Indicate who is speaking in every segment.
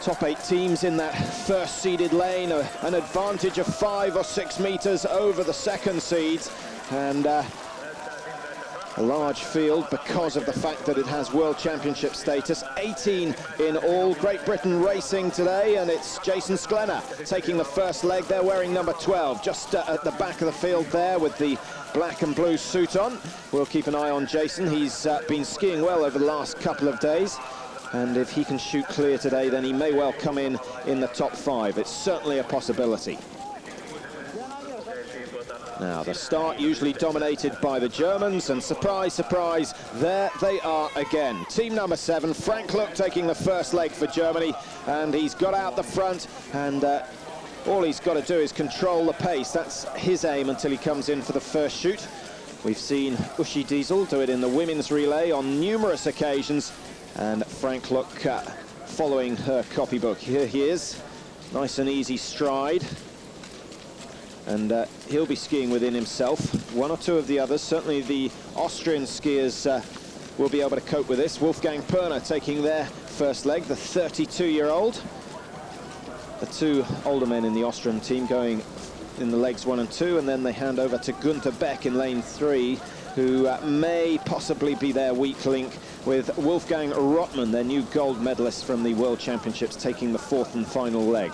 Speaker 1: top 8 teams in that first seeded lane, an advantage of 5 or 6 meters over the second seeds, and a large field because of the fact that it has World Championship status. 18 in all. Great Britain racing today, and it's Jason Sklenner taking the first leg. They're wearing number 12, just at the back of the field there with the black and blue suit on. We'll keep an eye on Jason. He's been skiing well over the last couple of days, and if he can shoot clear today, then he may well come in the top 5. It's certainly a possibility. Now, the start usually dominated by the Germans, and surprise, surprise, there they are again. Team number 7, Frank Luck taking the first leg for Germany, and he's got out the front, and all he's got to do is control the pace. That's his aim until he comes in for the first shoot. We've seen Uschi Diesel do it in the women's relay on numerous occasions, and Frank Luck following her copybook. Here he is, nice and easy stride. And he'll be skiing within himself. One or two of the others, certainly the Austrian skiers, will be able to cope with this. Wolfgang Perner taking their first leg, the 32-year-old. The 2 older men in the Austrian team going in the legs 1 and 2, and then they hand over to Gunther Beck in lane 3, who may possibly be their weak link, with Wolfgang Rottmann, their new gold medalist from the World Championships, taking the 4th and final leg.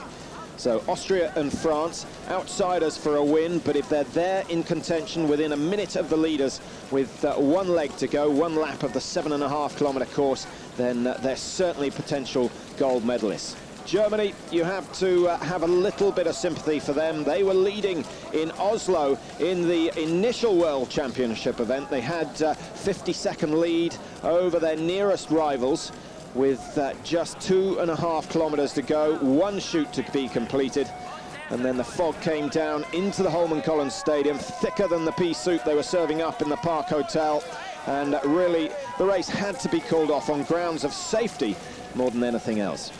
Speaker 1: So Austria and France, outsiders for a win, but if they're there in contention within a minute of the leaders with 1 leg to go, 1 lap of the 7.5-kilometer course, then they're certainly potential gold medalists. Germany, you have to have a little bit of sympathy for them. They were leading in Oslo in the initial World Championship event. They had 50-second lead over their nearest rivals, with just 2.5 kilometers to go, 1 shoot to be completed, and then the fog came down into the Holman Collins Stadium, thicker than the pea soup they were serving up in the Park Hotel, and really the race had to be called off on grounds of safety more than anything else.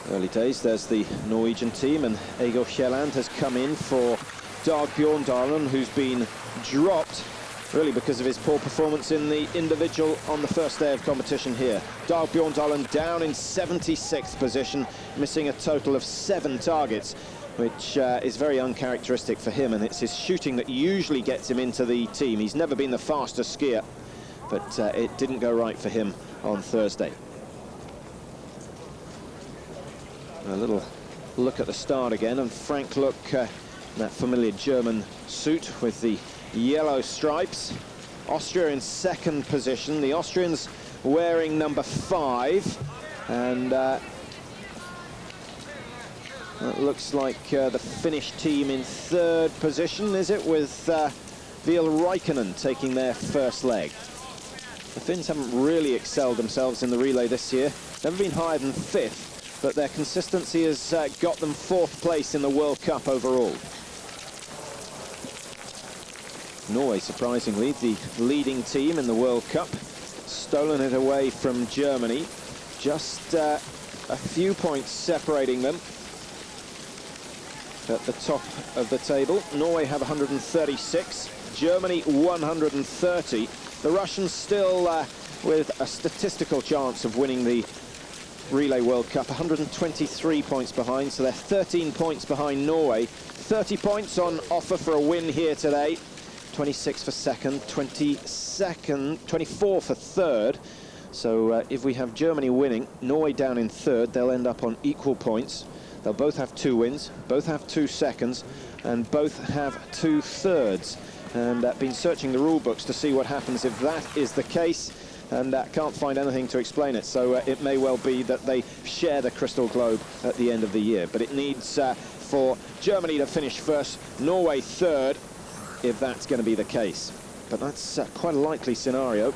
Speaker 1: Early days, there's the Norwegian team, and Egil Kjelland has come in for Dag Bjorndalen, who's been dropped really because of his poor performance in the individual on the first day of competition here. Dag Bjorndalen down in 76th position, missing a total of 7 targets, which is very uncharacteristic for him, and it's his shooting that usually gets him into the team. He's never been the fastest skier, but it didn't go right for him on Thursday. A little look at the start again, and Frank Luck, that familiar German suit with the yellow stripes. Austria in 2nd position, the Austrians wearing number 5, and that looks like the Finnish team in 3rd position, is it, with Viel Räikkönen taking their first leg. The Finns haven't really excelled themselves in the relay this year, never been higher than 5th. But their consistency has got them 4th place in the World Cup overall. Norway, surprisingly, the leading team in the World Cup, stolen it away from Germany. Just a few points separating them at the top of the table. Norway have 136, Germany 130. The Russians still with a statistical chance of winning the Relay World Cup, 123 points behind, so they're 13 points behind Norway. 30 points on offer for a win here today. 26 for 2nd, 24 for 3rd. So if we have Germany winning, Norway down in 3rd, they'll end up on equal points. They'll both have 2 wins, both have 2 seconds, and both have 2 thirds. And been searching the rule books to see what happens if that is the case, and can't find anything to explain it. So it may well be that they share the crystal globe at the end of the year. But it needs for Germany to finish 1st, Norway 3rd, if that's going to be the case. But that's quite a likely scenario.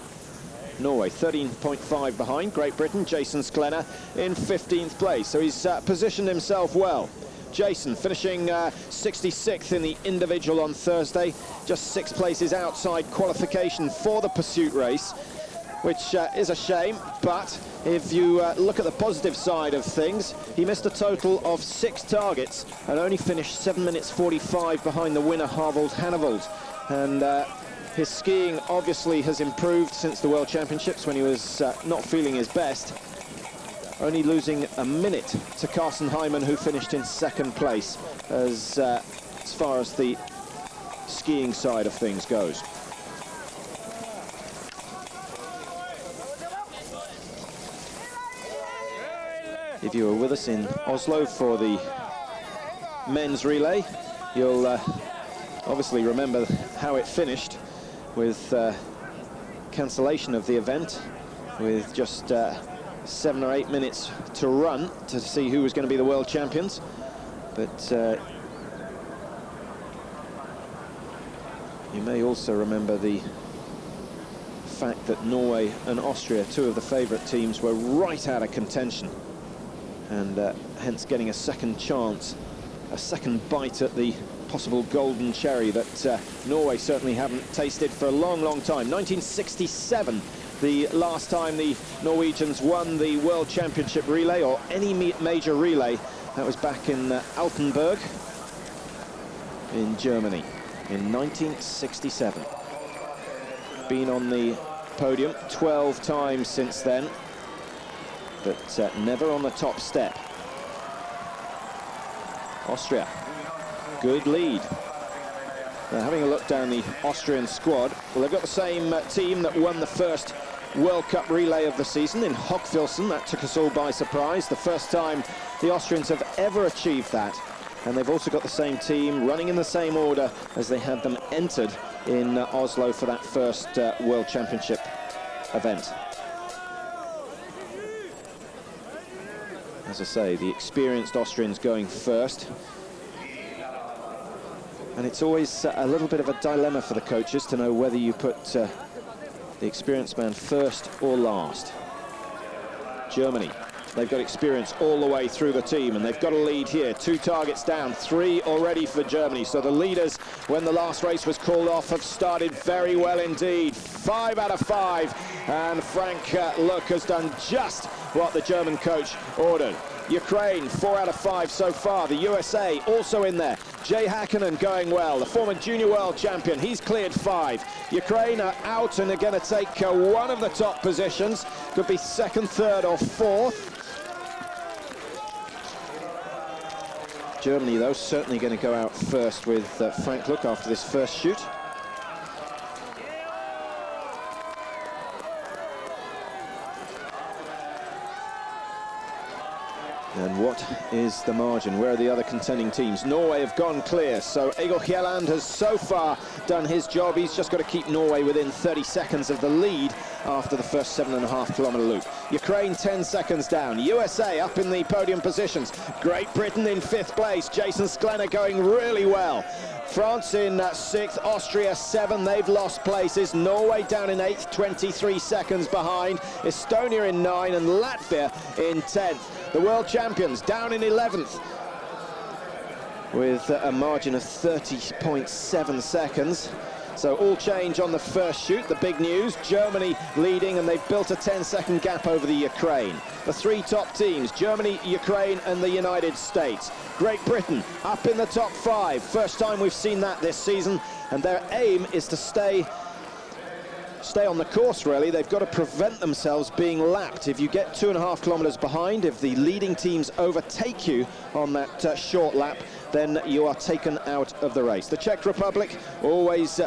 Speaker 1: Norway 13.5 behind. Great Britain, Jason Sklenner in 15th place. So he's positioned himself well. Jason finishing 66th in the individual on Thursday, just 6 places outside qualification for the pursuit race. which is a shame, but if you look at the positive side of things, he missed a total of 6 targets and only finished 7 minutes 45 behind the winner, Harvold Hannavold. And his skiing obviously has improved since the World Championships when he was not feeling his best, only losing a minute to Carsten Heimann, who finished in 2nd place as far as the skiing side of things goes. If you were with us in Oslo for the men's relay, you'll obviously remember how it finished with cancellation of the event, with just 7 or 8 minutes to run to see who was going to be the world champions. But you may also remember the fact that Norway and Austria, 2 of the favourite teams, were right out of contention, and hence getting a second chance, a second bite at the possible golden cherry that Norway certainly haven't tasted for a long, long time. 1967, the last time the Norwegians won the World Championship relay, or any major relay. That was back in Altenburg in Germany in 1967. Been on the podium 12 times since then, but never on the top step. Austria, good lead. Now, having a look down the Austrian squad, well, they've got the same team that won the first World Cup relay of the season in Hochfilzen. That took us all by surprise, the first time the Austrians have ever achieved that. And they've also got the same team running in the same order as they had them entered in Oslo for that first World Championship event. As I say, the experienced Austrians going first. And it's always a little bit of a dilemma for the coaches to know whether you put the experienced man first or last. Germany, they've got experience all the way through the team, and they've got a lead here. 2 targets down, 3 already for Germany. So the leaders, when the last race was called off, have started very well indeed. 5 out of 5, and Frank Luck has done just what the German coach ordered. Ukraine, 4 out of 5 so far. The USA also in there. Jay Hakkinen going well, the former junior world champion. He's cleared 5. Ukraine are out and are going to take one of the top positions. Could be 2nd, 3rd or 4th. Germany, though, certainly going to go out first with Frank Luck after this first shoot. And what is the margin? Where are the other contending teams? Norway have gone clear, so Egil Kjelland has so far done his job. He's just got to keep Norway within 30 seconds of the lead after the first 7.5 kilometre loop. Ukraine 10 seconds down. USA up in the podium positions. Great Britain in 5th place. Jason Sklenar going really well. France in 6th, Austria 7, they've lost places. Norway down in 8th, 23 seconds behind. Estonia in 9 and Latvia in 10th. The world champions down in 11th with a margin of 30.7 seconds. So all change on the first shoot. The big news, Germany leading, and they've built a 10-second gap over the Ukraine. The 3 top teams, Germany, Ukraine and the United States. Great Britain up in the top 5. First time we've seen that this season, and their aim is to stay on the course, really. They've got to prevent themselves being lapped. If you get 2.5 kilometres behind, if the leading teams overtake you on that short lap, then you are taken out of the race. The Czech Republic always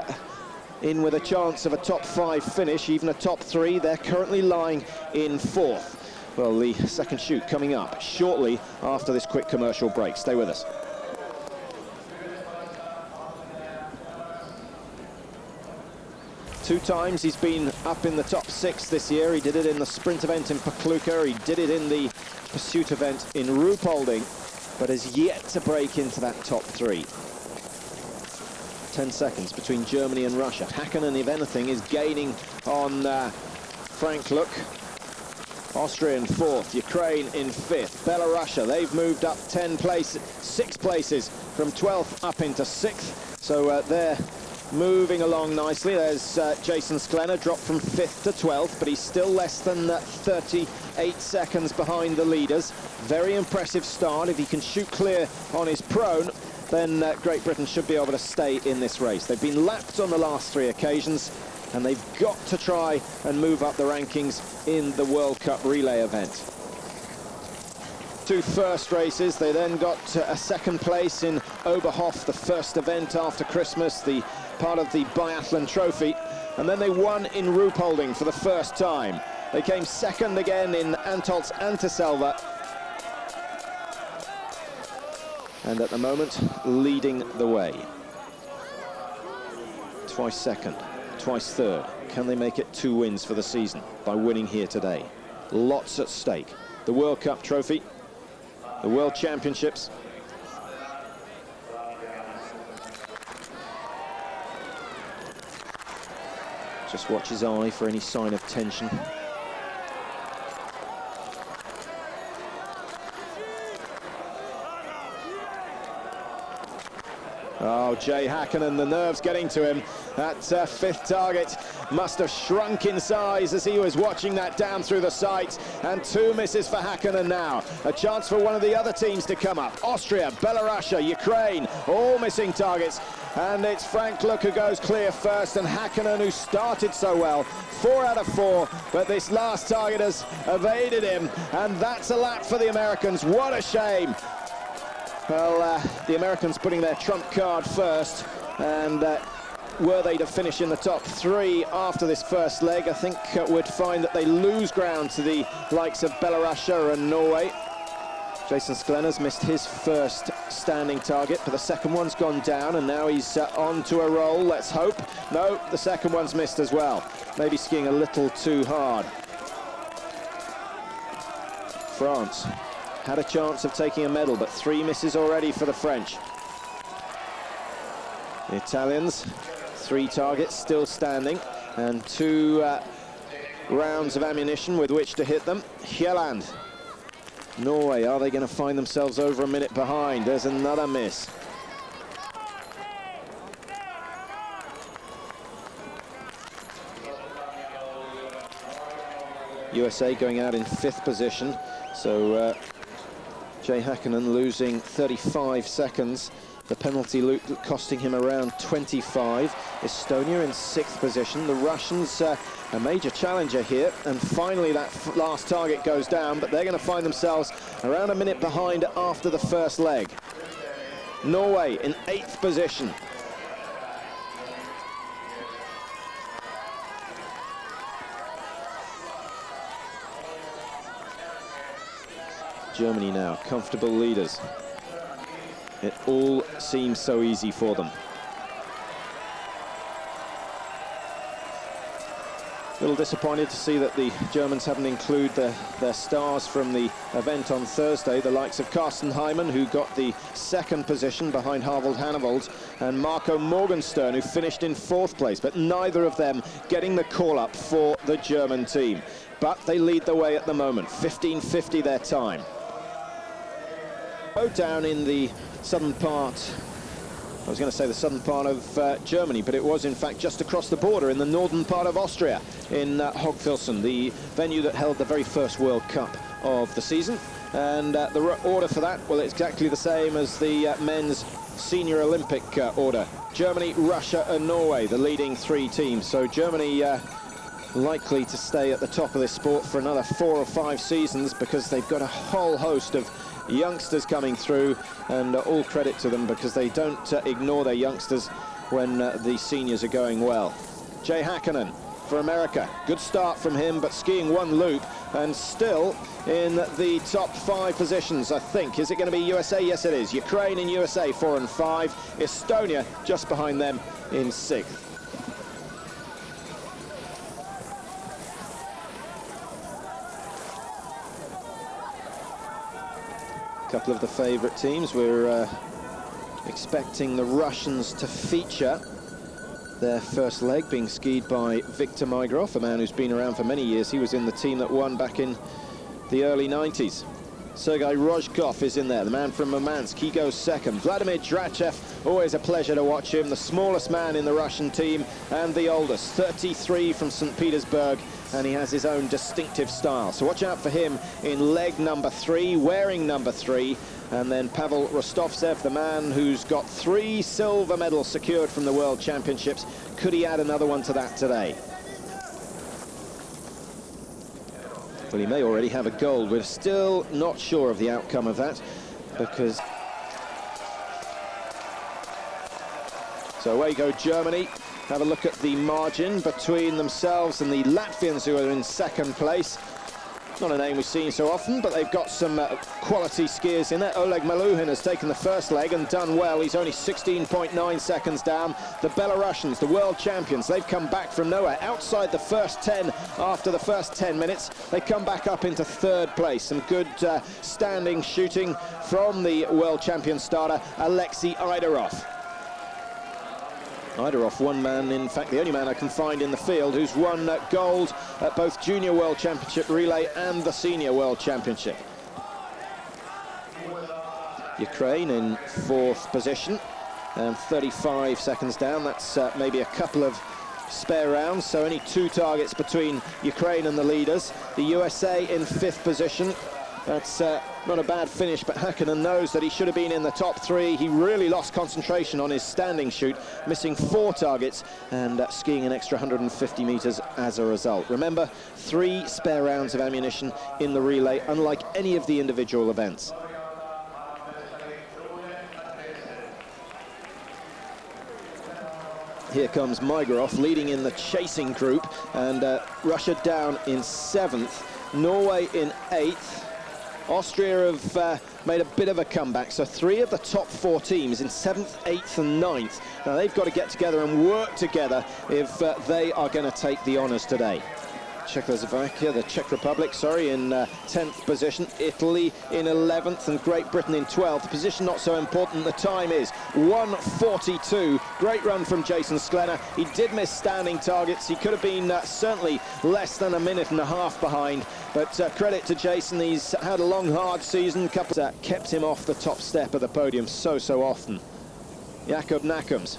Speaker 1: in with a chance of a top 5 finish, even a top 3. They're currently lying in 4th. Well, the second shoot coming up shortly after this quick commercial break. Stay with us. Two times he's been up in the top 6 this year. He did it in the sprint event in Pokluka. He did it in the pursuit event in Ruhpolding, but has yet to break into that top 3. 10 seconds between Germany and Russia. Hakkinen, if anything, is gaining on Frank Luck. Austria in 4th, Ukraine in 5th. Belarus, they've moved up 6 places from 12th up into 6th. So they're moving along nicely. There's Jason Sklenar, dropped from 5th to 12th, but he's still less than 38 seconds behind the leaders. Very impressive start. If he can shoot clear on his prone, then Great Britain should be able to stay in this race. They've been lapped on the last 3 occasions, and they've got to try and move up the rankings in the World Cup relay event. 2 first races, they then got a 2nd place in Oberhof, the first event after Christmas, the part of the biathlon trophy, and then they won in Ruhpolding for the first time. They came 2nd again in Antolz Anterselva, and at the moment leading the way. Twice 2nd, twice 3rd. Can they make it 2 wins for the season by winning here today? Lots at stake. The World Cup trophy, the World Championships. Just watch his eye for any sign of tension. Oh, Jay Häkkinen, the nerves getting to him. That 5th target must have shrunk in size as he was watching that down through the sights. And 2 misses for Häkkinen now. A chance for one of the other teams to come up. Austria, Belarus, Ukraine, all missing targets. And it's Frank Luck who goes clear first, and Häkkinen, who started so well. 4 out of 4, but this last target has evaded him. And that's a lap for the Americans. What a shame. Well, the Americans putting their trump card first, and were they to finish in the top 3 after this first leg, I think would find that they lose ground to the likes of Belarus and Norway. Jason Sklenar's missed his first standing target, but the 2nd one's gone down, and now he's on to a roll, let's hope. No, the 2nd one's missed as well. Maybe skiing a little too hard. France had a chance of taking a medal, but 3 misses already for the French. The Italians, 3 targets still standing, and 2 rounds of ammunition with which to hit them. Hjelland. Norway, are they going to find themselves over a minute behind? There's another miss. USA going out in 5th position, so Jay Häkkinen losing 35 seconds. The penalty loop costing him around 25. Estonia in 6th position. The Russians, a major challenger here. And finally that last target goes down, but they're going to find themselves around a minute behind after the first leg. Norway in 8th position. Germany now, comfortable leaders. It all seems so easy for them. A little disappointed to see that the Germans haven't included their stars from the event on Thursday, the likes of Carsten Heimann, who got the 2nd position behind Harald Hannevold, and Marco Morgenstern, who finished in 4th place, but neither of them getting the call-up for the German team. But they lead the way at the moment, 15:50 their time. Down in the southern part, I was going to say the southern part of Germany, but it was in fact just across the border in the northern part of Austria, in Hogfilzen, the venue that held the very first World Cup of the season. And the order for that, well, it's exactly the same as the men's senior Olympic order. Germany, Russia and Norway, the leading 3 teams. So Germany likely to stay at the top of this sport for another 4 or 5 seasons, because they've got a whole host of youngsters coming through, and all credit to them, because they don't ignore their youngsters when the seniors are going well. Jay Häkkinen for America, good start from him, but skiing 1 loop and still in the top 5 positions, I think. Is it going to be USA? Yes, it is. Ukraine and USA 4 and 5. Estonia just behind them in 6th. Couple of the favourite teams. We're expecting the Russians to feature their first leg, being skied by Viktor Migrov, a man who's been around for many years. He was in the team that won back in the early 90s. Sergei Rozhkov is in there, the man from Murmansk. He goes second. Vladimir Drachev, always a pleasure to watch him, the smallest man in the Russian team and the oldest, 33 from St. Petersburg, and he has his own distinctive style. So watch out for him in leg number 3, wearing number 3. And then Pavel Rostovtsev, the man who's got 3 silver medals secured from the World Championships. Could he add another one to that today? Well, he may already have a gold. We're still not sure of the outcome of that, because... So away go Germany. Have a look at the margin between themselves and the Latvians, who are in second place. Not a name we've seen so often, but they've got some quality skiers in there. Oleg Maluhin has taken the first leg and done well. He's only 16.9 seconds down. The Belarusians, the world champions, they've come back from nowhere. Outside the first 10 after the first 10 minutes. They come back up into third place. Some good standing shooting from the world champion starter, Alexei Aidarov. Aidarov, one man, in fact the only man I can find in the field who's won gold at both Junior World Championship Relay and the Senior World Championship. Ukraine in 4th position and 35 seconds down. That's maybe a couple of spare rounds, so only 2 targets between Ukraine and the leaders. The USA in 5th position. That's not a bad finish, but Hakkinen knows that he should have been in the top 3. He really lost concentration on his standing shoot, missing 4 targets and skiing an extra 150 meters as a result. Remember, 3 spare rounds of ammunition in the relay, unlike any of the individual events. Here comes Mygorov leading in the chasing group, and Russia down in 7th, Norway in 8th. Austria have made a bit of a comeback, so 3 of the top 4 teams in 7th, 8th and 9th. Now they've got to get together and work together if they are going to take the honours today. Czechoslovakia, the Czech Republic, sorry, in 10th position, Italy in 11th and Great Britain in 12th. Position not so important, the time is 1:42. Great run from Jason Sklenar. He did miss standing targets. He could have been certainly less than a minute and a half behind, but credit to Jason, he's had a long, hard season. Couple that kept him off the top step of the podium so often. Jakub Nakums,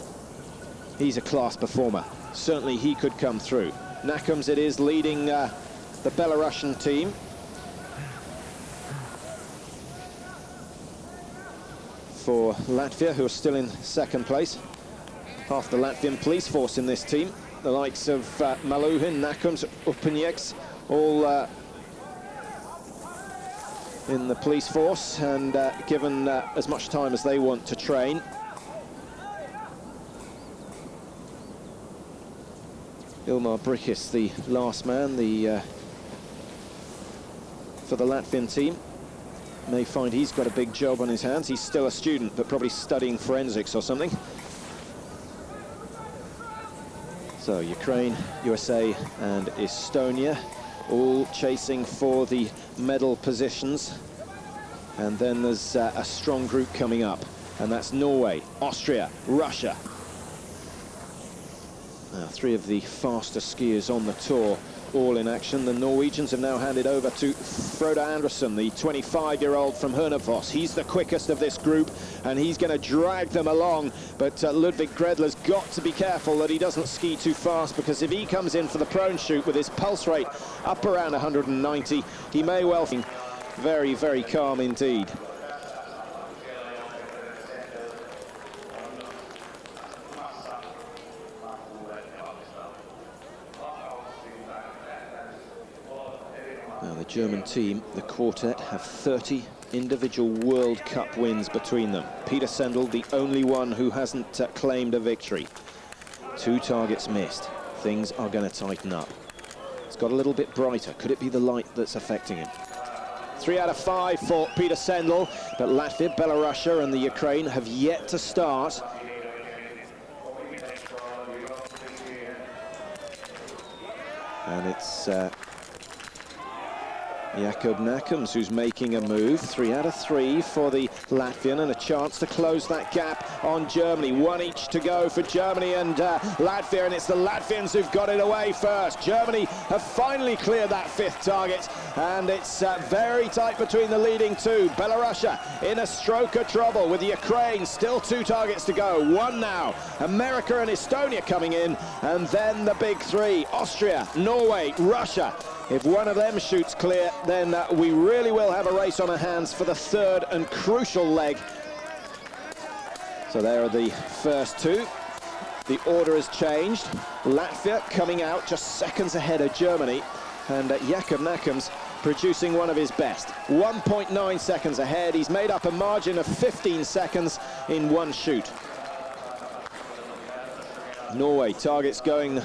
Speaker 1: he's a class performer. Certainly he could come through. Nakums it is leading the Belarusian team. For Latvia, who are still in 2nd place. Half the Latvian police force in this team. The likes of Maluhin, Nakums, Upanieks, all in the police force and given as much time as they want to train. Ilmar Brikis, the last man, for the Latvian team. May find he's got a big job on his hands. He's still a student, but probably studying forensics or something. So Ukraine, USA and Estonia all chasing for the medal positions. And then there's a strong group coming up, and that's Norway, Austria, Russia. 3 of the fastest skiers on the tour, all in action. The Norwegians have now handed over to Frode Andersen, the 25-year-old from Hønefoss. He's the quickest of this group, and he's going to drag them along. But Ludvig Gredler's got to be careful that he doesn't ski too fast, because if he comes in for the prone shoot with his pulse rate up around 190, he may well be very, very calm indeed. Now the German team, the quartet, have 30 individual World Cup wins between them. Peter Sendel, the only one who hasn't claimed a victory. 2 targets missed. Things are going to tighten up. It's got a little bit brighter. Could it be the light that's affecting him? 3 out of 5 for Peter Sendel, but Latvia, Belarus and the Ukraine have yet to start. And it's Jakob Nakums, who's making a move. 3 out of 3 for the Latvian, and a chance to close that gap on Germany. 1 each to go for Germany and Latvia, and it's the Latvians who've got it away first. Germany have finally cleared that 5th target, and it's very tight between the leading 2. Belarus in a stroke of trouble with Ukraine. Still 2 targets to go. 1 now. America and Estonia coming in, and then the big 3. Austria, Norway, Russia. If one of them shoots clear, then we really will have a race on our hands for the 3rd and crucial leg. So there are the first 2. The order has changed. Latvia coming out just seconds ahead of Germany, and Jakob Nakums producing one of his best. 1.9 seconds ahead. He's made up a margin of 15 seconds in 1 shoot. Norway targets going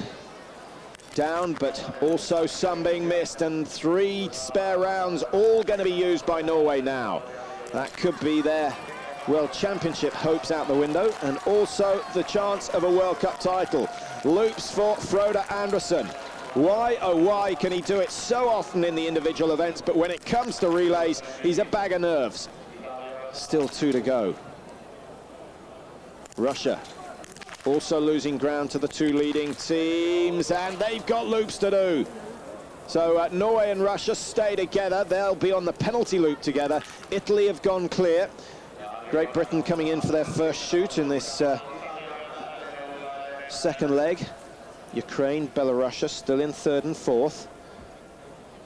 Speaker 1: down, but also some being missed, and 3 spare rounds all going to be used by Norway now. That could be their World Championship hopes out the window, and also the chance of a World Cup title. Loops for Frode Andersen. Why, oh why, can he do it so often in the individual events, but when it comes to relays, he's a bag of nerves. Still 2 to go. Russia also losing ground to the 2 leading teams, and they've got loops to do. So Norway and Russia stay together. They'll be on the penalty loop together. Italy have gone clear. Great Britain coming in for their first shoot in this second leg. Ukraine, Belarus still in 3rd and 4th.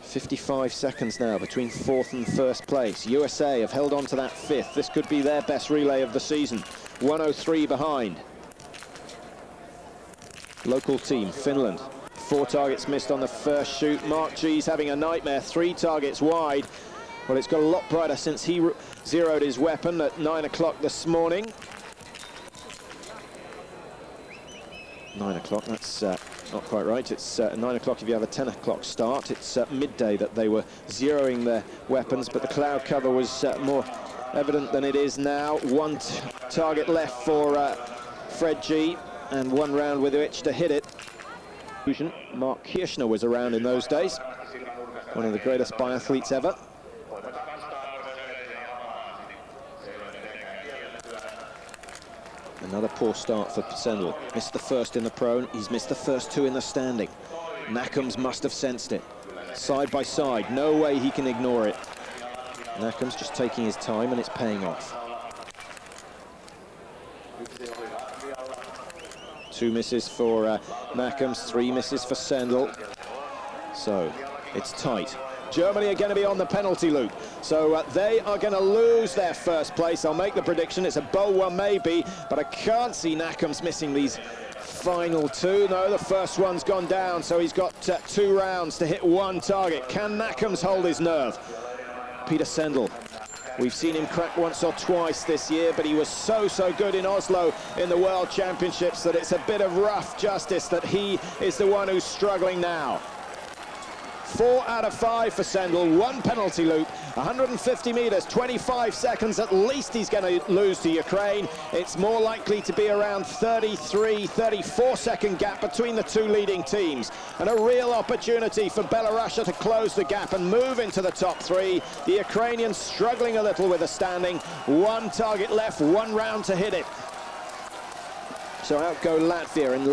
Speaker 1: 55 seconds now between 4th and 1st place. USA have held on to that 5th. This could be their best relay of the season. 103 behind. Local team, Finland. 4 targets missed on the first shoot. Mark G's having a nightmare, 3 targets wide. Well, it's got a lot brighter since he zeroed his weapon at 9 o'clock this morning. 9 o'clock, that's not quite right. It's 9 o'clock if you have a 10 o'clock start. It's midday that they were zeroing their weapons, but the cloud cover was more evident than it is now. 1 target left for Fred G, and 1 round with which to hit it. Mark Kirchner was around in those days, one of the greatest biathletes ever. Another poor start for Sendel. Missed the 1st in the prone, he's missed the first 2 in the standing. Nakums must have sensed it. Side by side, no way he can ignore it. Nakums just taking his time, and it's paying off. 2 misses for Nakums, 3 misses for Sendel. So it's tight. Germany are going to be on the penalty loop, so they are going to lose their 1st place. I'll make the prediction. It's a bold one maybe, but I can't see Nakums missing these final 2. No, the first one's gone down, so he's got 2 rounds to hit 1 target. Can Nakums hold his nerve? Peter Sendel. We've seen him crack once or twice this year, but he was so good in Oslo in the World Championships that it's a bit of rough justice that he is the one who's struggling now. 4 out of 5 for Sendel, 1 penalty loop, 150 meters, 25 seconds at least he's going to lose to Ukraine. It's more likely to be around 33, 34 second gap between the 2 leading teams, and a real opportunity for Belarus to close the gap and move into the top 3. The Ukrainians struggling a little with the standing. 1 target left, 1 round to hit it. So out go Latvia, and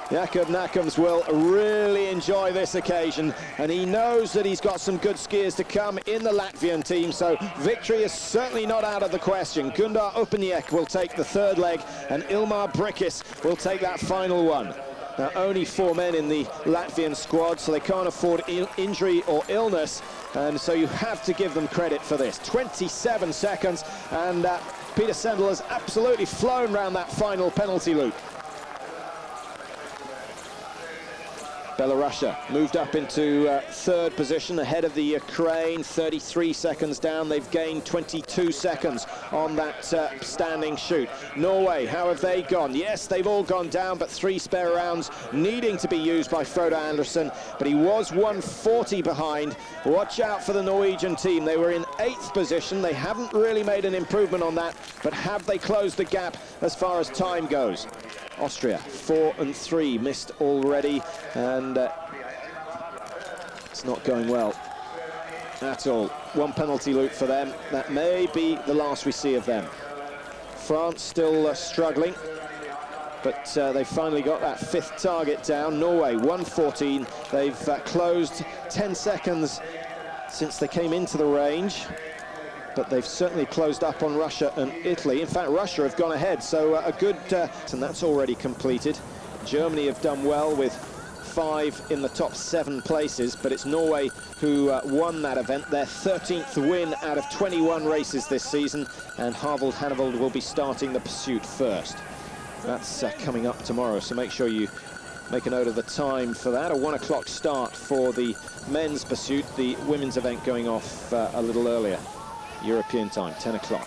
Speaker 1: Jakob Nakums will really enjoy this occasion, and he knows that he's got some good skiers to come in the Latvian team, so victory is certainly not out of the question. Gundar Upaniek will take the 3rd leg, and Ilmar Brikis will take that final one. Now, only 4 men in the Latvian squad, so they can't afford injury or illness, and so you have to give them credit for this. 27 seconds, and Peter Sendel has absolutely flown round that final penalty loop. Belarus moved up into 3rd position ahead of the Ukraine, 33 seconds down. They've gained 22 seconds on that standing shoot. Norway, how have they gone? Yes, they've all gone down, but 3 spare rounds needing to be used by Frode Andersen, but he was 140 behind. Watch out for the Norwegian team. They were in 8th position. They haven't really made an improvement on that, but have they closed the gap as far as time goes? Austria, 4 and 3, missed already, and it's not going well. at all. One penalty loop for them. That may be the last we see of them. France still struggling, but they've finally got that 5th target down. Norway 1:14. They've closed 10 seconds since they came into the range, but they've certainly closed up on Russia and Italy. In fact, Russia have gone ahead, so a good, and that's already completed. Germany have done well with 5 in the top 7 places, but it's Norway who won that event, their 13th win out of 21 races this season, and Harald Hannevold will be starting the pursuit first. That's coming up tomorrow, so make sure you make a note of the time for that. A 1 o'clock start for the men's pursuit, the women's event going off a little earlier, European time, 10 o'clock.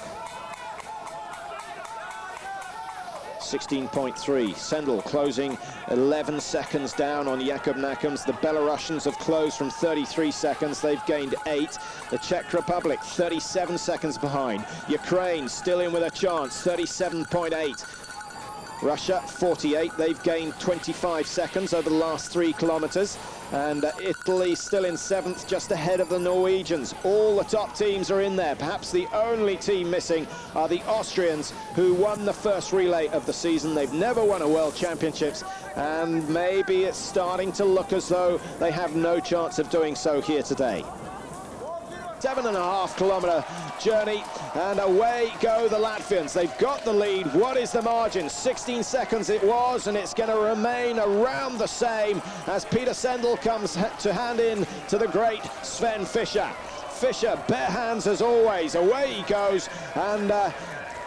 Speaker 1: 16.3, Sendel closing 11 seconds down on Jakub Nakums. The Belarusians have closed from 33 seconds, they've gained 8. The Czech Republic 37 seconds behind. Ukraine still in with a chance, 37.8. Russia 48, they've gained 25 seconds over the last 3 kilometers. And Italy still in 7th, just ahead of the Norwegians. All the top teams are in there. Perhaps the only team missing are the Austrians, who won the first relay of the season. They've never won a World Championships, and maybe it's starting to look as though they have no chance of doing so here today. 7.5 kilometer journey, and away go the Latvians. They've got the lead. What is the margin? 16 seconds it was, and it's going to remain around the same as Peter Sendel comes to hand in to the great Sven Fischer. Fischer, bare hands as always. Away he goes, and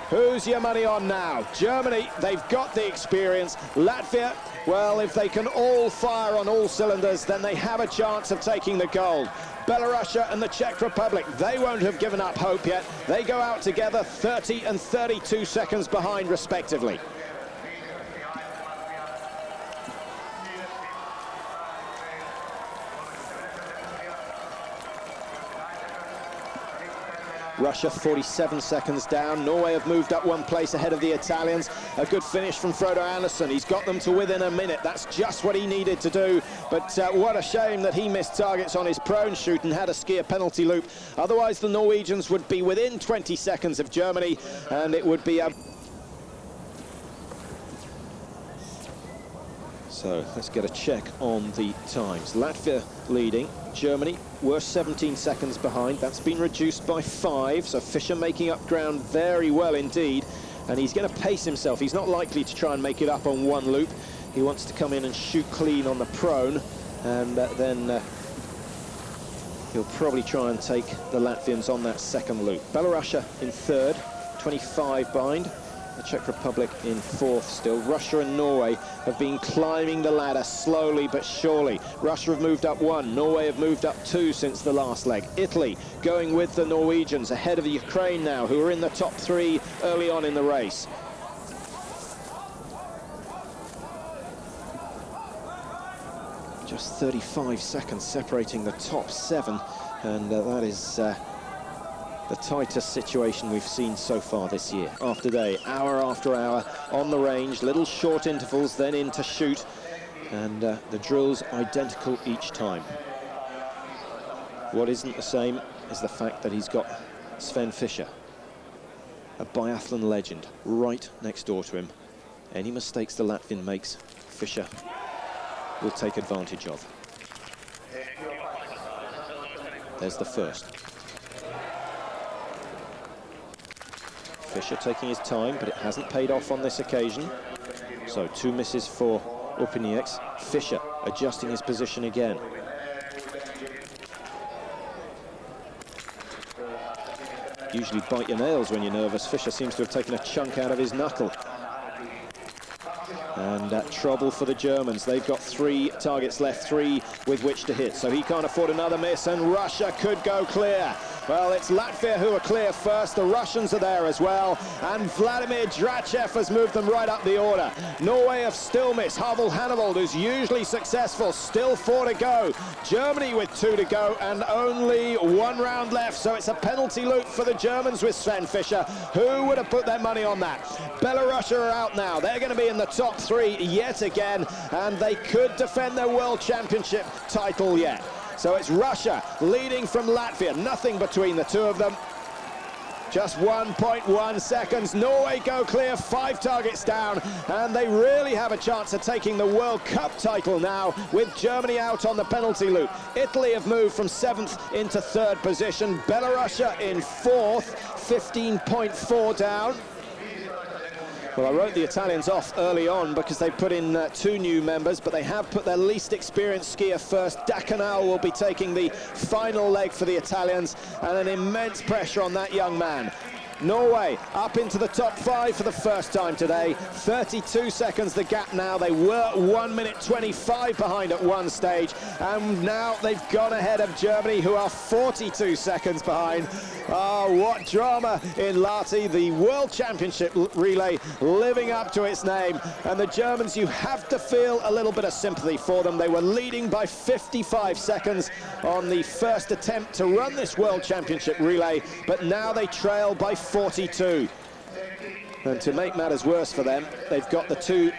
Speaker 1: who's your money on now? Germany, they've got the experience. Latvia, well, if they can all fire on all cylinders, then they have a chance of taking the gold. Belarus and the Czech Republic, they won't have given up hope yet. They go out together 30 and 32 seconds behind, respectively. Russia 47 seconds down. Norway have moved up 1 place ahead of the Italians. A good finish from Frodo Anderson. He's got them to within a minute. That's just what he needed to do. But what a shame that he missed targets on his prone shoot and had to ski a penalty loop. Otherwise, the Norwegians would be within 20 seconds of Germany, and it would be a... So let's get a check on the times. Latvia leading. Germany were 17 seconds behind. That's been reduced by 5, so Fischer making up ground very well indeed, and he's going to pace himself. He's not likely to try and make it up on 1 loop. He wants to come in and shoot clean on the prone, and then he'll probably try and take the Latvians on that 2nd loop. Belarus in 3rd, 25 behind. The Czech Republic in 4th still. Russia and Norway have been climbing the ladder slowly but surely. Russia have moved up 1, Norway have moved up 2 since the last leg. Italy going with the Norwegians, ahead of the Ukraine now, who are in the top 3 early on in the race. Just 35 seconds separating the top 7, and that is the tightest situation we've seen so far this year. After day, hour after hour on the range, little short intervals, then in to shoot, and the drill's identical each time. What isn't the same is the fact that he's got Sven Fischer, a biathlon legend, right next door to him. Any mistakes the Latvian makes, Fischer will take advantage of. There's the first. Fischer taking his time, but it hasn't paid off on this occasion. So 2 misses for Opinieks. Fischer adjusting his position again. Usually bite your nails when you're nervous. Fischer seems to have taken a chunk out of his knuckle. And trouble for the Germans. They've got 3 targets left, 3 with which to hit. So he can't afford another miss, and Russia could go clear. Well, it's Latvia who are clear first. The Russians are there as well. And Vladimir Drachev has moved them right up the order. Norway have still missed. Harald Hannevold, who's usually successful, still 4 to go. Germany with 2 to go and only 1 round left. So it's a penalty loop for the Germans with Sven Fischer. Who would have put their money on that? Belarus are out now. They're going to be in the top 3 yet again, and they could defend their World Championship title yet. So it's Russia leading from Latvia. Nothing between the two of them. Just 1.1 seconds. Norway go clear, 5 targets down, and they really have a chance of taking the World Cup title now with Germany out on the penalty loop. Italy have moved from 7th into 3rd position. Belarus in 4th, 15.4 down. Well, I wrote the Italians off early on because they put in 2 new members, but they have put their least experienced skier first. Dacanal will be taking the final leg for the Italians, and an immense pressure on that young man. Norway up into the top 5 for the first time today. 32 seconds the gap now. They were 1 minute 25 behind at one stage, and now they've gone ahead of Germany, who are 42 seconds behind. Oh, what drama in Lahti. The World Championship relay living up to its name, and the Germans, you have to feel a little bit of sympathy for them. They were leading by 55 seconds on the first attempt to run this World Championship relay, but now they trail by 42. And to make matters worse for them, they've got the 2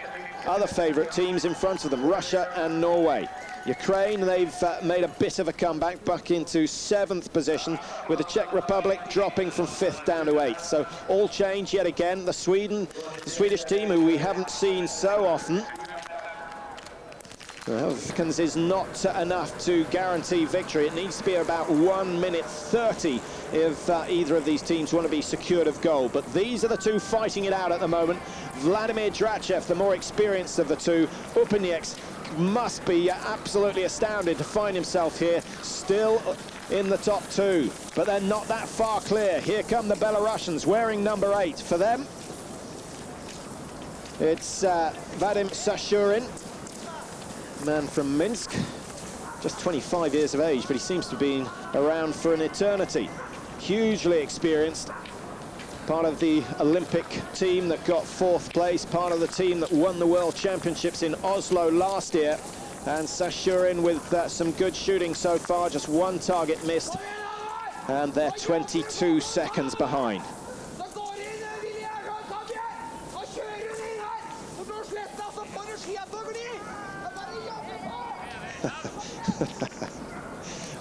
Speaker 1: other favourite teams in front of them, Russia and Norway. Ukraine, they've made a bit of a comeback back into 7th position, with the Czech Republic dropping from 5th down to 8th. So all change yet again. The Swedish team, who we haven't seen so often. Well, seconds is not enough to guarantee victory. It needs to be about 1 minute 30 if either of these teams want to be secured of goal. But these are the 2 fighting it out at the moment. Vladimir Drachev, the more experienced of the 2. Upenieks must be absolutely astounded to find himself here, still in the top 2. But they're not that far clear. Here come the Belarusians wearing number 8. For them, it's Vadim Sashurin, man from Minsk, just 25 years of age, but he seems to have been around for an eternity. Hugely experienced, part of the Olympic team that got 4th place, part of the team that won the World Championships in Oslo last year. And Sashurin with some good shooting so far, just 1 target missed, and they're 22 seconds behind.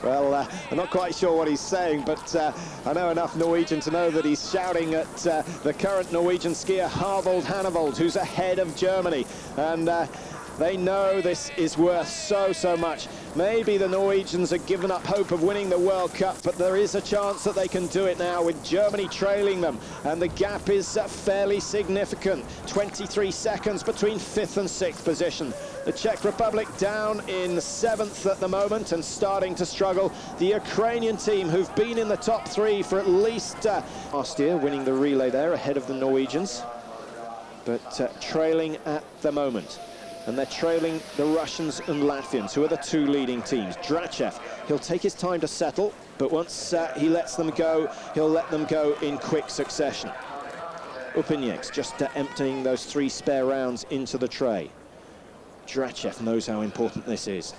Speaker 1: Well, I'm not quite sure what he's saying, but I know enough Norwegian to know that he's shouting at the current Norwegian skier Harvold Hannevold, who's ahead of Germany, and they know this is worth so much. Maybe the Norwegians have given up hope of winning the World Cup, but there is a chance that they can do it now with Germany trailing them, and the gap is fairly significant. 23 seconds between 5th and 6th position. The Czech Republic down in 7th at the moment and starting to struggle. The Ukrainian team, who've been in the top 3 for at least last year, winning the relay there ahead of the Norwegians, but trailing at the moment. And they're trailing the Russians and Latvians, who are the 2 leading teams. Drachev, he'll take his time to settle, but once he lets them go, he'll let them go in quick succession. Upenieks just emptying those 3 spare rounds into the tray. Drachev knows how important this is.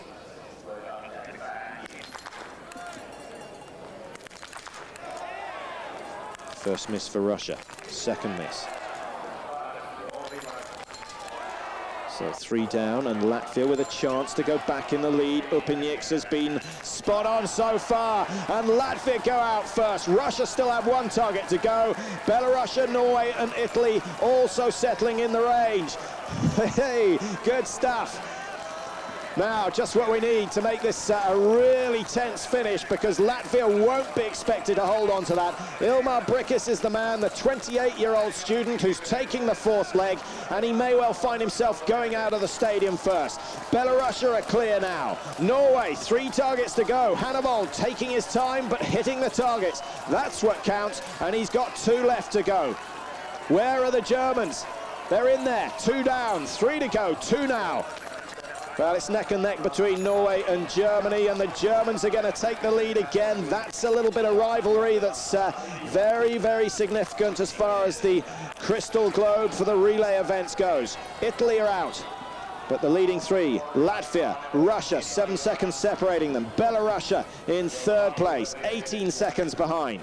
Speaker 1: First miss for Russia, 2nd miss. So 3 down, and Latvia with a chance to go back in the lead. Upenieks has been spot on so far, and Latvia go out first. Russia still have 1 target to go. Belarus, Norway and Italy also settling in the range. Hey, good stuff. Now, just what we need to make this a really tense finish, because Latvia won't be expected to hold on to that. Ilmar Brikis is the man, the 28-year-old student who's taking the 4th leg, and he may well find himself going out of the stadium first. Belarus are clear now. Norway, 3 targets to go. Hannevold taking his time, but hitting the targets. That's what counts, and he's got 2 left to go. Where are the Germans? They're in there. 2 down, 3 to go, 2 now. Well, it's neck and neck between Norway and Germany, and the Germans are going to take the lead again. That's a little bit of rivalry that's very significant as far as the crystal globe for the relay events goes. Italy are out, but the leading 3, Latvia, Russia, 7 seconds separating them. Belarus in 3rd place, 18 seconds behind.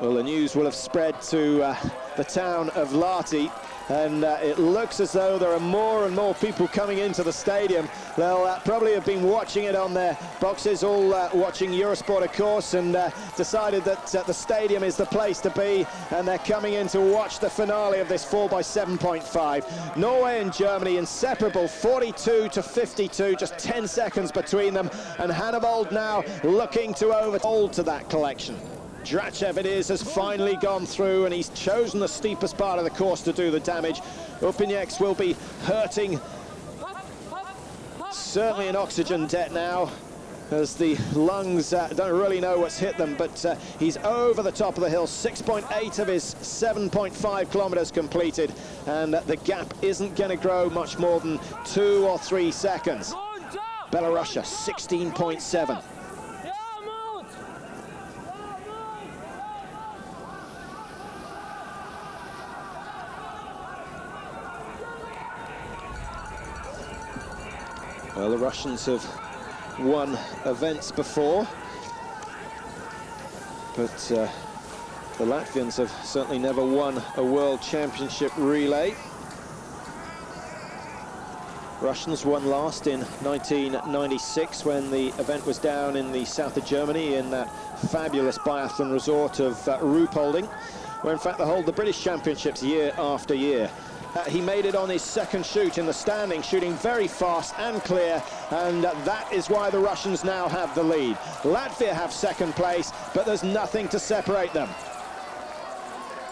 Speaker 1: Well, the news will have spread to the town of Lahti. and it looks as though there are more and more people coming into the stadium. They'll probably have been watching it on their boxes, all watching Eurosport, of course, and decided that the stadium is the place to be, and they're coming in to watch the finale of this 4x7.5. Norway and Germany inseparable, 42 to 52, just 10 seconds between them, and Hannevold now looking to hold to that collection. Drachev it is, has finally gone through, and he's chosen the steepest part of the course to do the damage. Upineks will be hurting, certainly an oxygen debt now, as the lungs don't really know what's hit them, but he's over the top of the hill. 6.8 of his 7.5 kilometers completed, and the gap isn't going to grow much more than 2 or 3 seconds. Belarusia 16.7. Well, the Russians have won events before, but the Latvians have certainly never won a World Championship relay. Russians won last in 1996 when the event was down in the south of Germany in that fabulous biathlon resort of Ruhpolding, where in fact they hold the British Championships year after year. He made it on his second shoot in the standing, shooting very fast and clear, and that is why the Russians now have the lead. Latvia have second place, but there's nothing to separate them.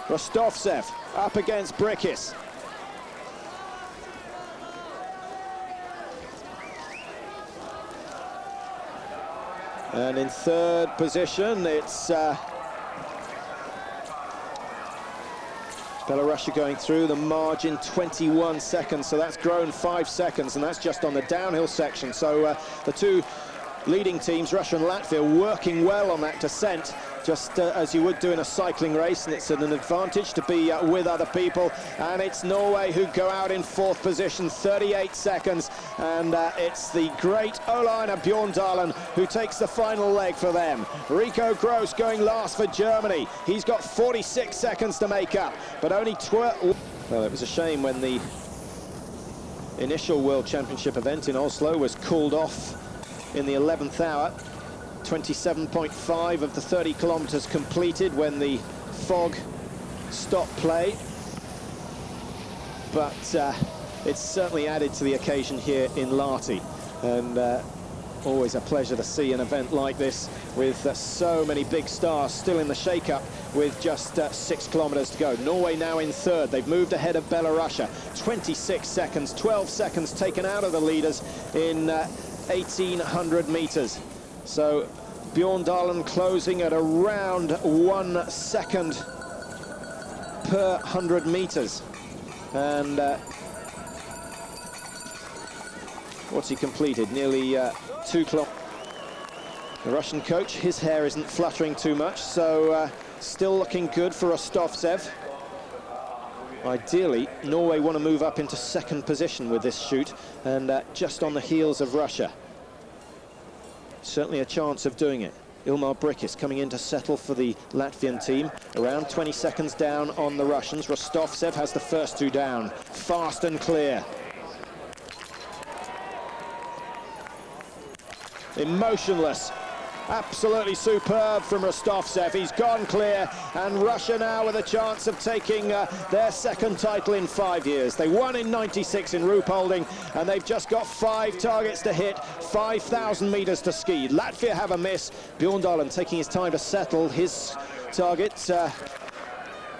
Speaker 1: Rostovtsev up against Brikis. And in third position, it's Belarusia going through the margin, 21 seconds, so that's grown 5 seconds, and that's just on the downhill section. So the two leading teams, Russia and Latvia, working well on that descent, just as you would do in a cycling race, and it's an advantage to be with other people. And it's Norway who go out in fourth position, 38 seconds, and it's the great Olainer Bjorndalen who takes the final leg for them. Rico Gross going last for Germany. He's got 46 seconds to make up, but only 12. Well, it was a shame when the initial World Championship event in Oslo was called off in the 11th hour. 27.5 of the 30 kilometers completed when the fog stopped play, but it's certainly added to the occasion here in Lahti, and always a pleasure to see an event like this with so many big stars still in the shake-up with just 6 kilometers to go. Norway now in third. They've moved ahead of Belarusia. 26 seconds, 12 seconds taken out of the leaders in 1800 meters. So Bjorndalen closing at around 1 second per 100 meters. And what's he completed? Nearly 2 kilometers. The Russian coach, his hair isn't fluttering too much, so still looking good for Rostovtsev. Ideally, Norway want to move up into second position with this shoot, and just on the heels of Russia. Certainly a chance of doing it. Ilmar Brikis coming in to settle for the Latvian team. Around 20 seconds down on the Russians. Rostovtsev has the first two down. Fast and clear. Emotionless. Absolutely superb from Rostovtsev. He's gone clear, and Russia now with a chance of taking their second title in 5 years. They won in 96 in Ruhpolding, and they've just got 5 targets to hit, 5,000 meters to ski. Latvia have a miss. Bjorndalen taking his time to settle his target,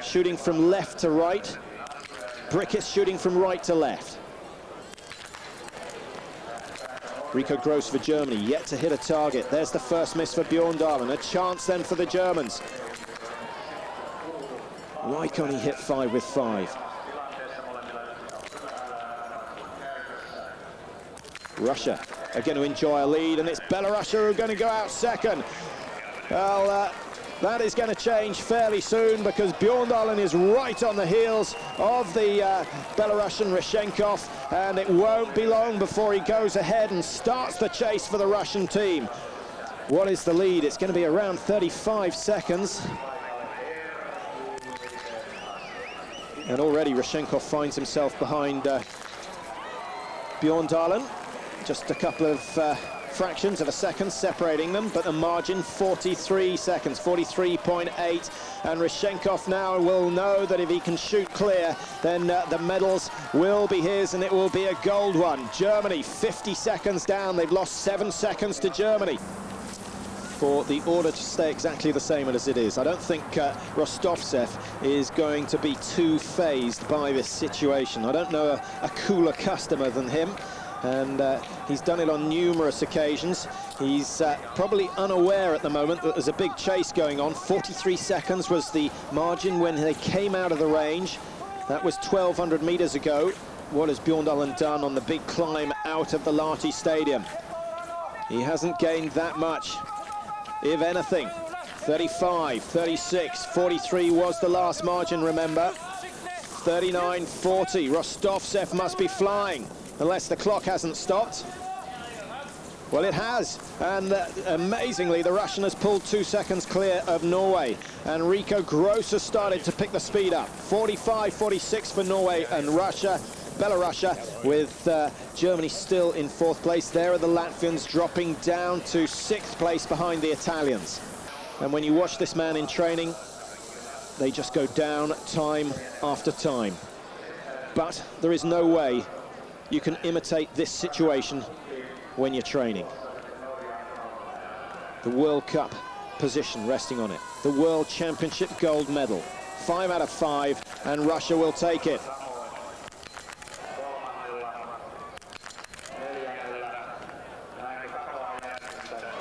Speaker 1: shooting from left to right. Brikis shooting from right to left. Rico Gross for Germany, yet to hit a target. There's the first miss for Bjorndalen. A chance then for the Germans. Why can't he hit 5 with 5? Russia are going to enjoy a lead, and it's Belarusia who are going to go out second. Well, that is going to change fairly soon, because Bjorndalen is right on the heels of the Belarusian Rishenkov, and it won't be long before he goes ahead and starts the chase for the Russian team. What is the lead? It's going to be around 35 seconds. And already Roshenkov finds himself behind Bjorndalen. Just a couple of fractions of a second separating them, but the margin 43 seconds, 43.8. And Roshenkov now will know that if he can shoot clear, then the medals will be his, and it will be a gold one. Germany 50 seconds down. They've lost 7 seconds to Germany. For the order to stay exactly the same as it is. I don't think Rostovtsev is going to be too fazed by this situation. I don't know a cooler customer than him, and he's done it on numerous occasions. He's probably unaware at the moment that there's a big chase going on. 43 seconds was the margin when they came out of the range. That was 1,200 meters ago. What has Bjorndalen done on the big climb out of the Lahti Stadium? He hasn't gained that much. If anything, 35, 36, 43 was the last margin, remember. 39, 40, Rostovtsev must be flying, unless the clock hasn't stopped. Well, it has, and amazingly, the Russian has pulled 2 seconds clear of Norway, and Rico Gross has started to pick the speed up. 45, 46 for Norway and Belarus, with Germany still in 4th place. There are the Latvians dropping down to 6th place behind the Italians. And when you watch this man in training, they just go down time after time. But there is no way you can imitate this situation when you're training. The World Cup position resting on it. The World Championship gold medal. 5 out of 5, and Russia will take it.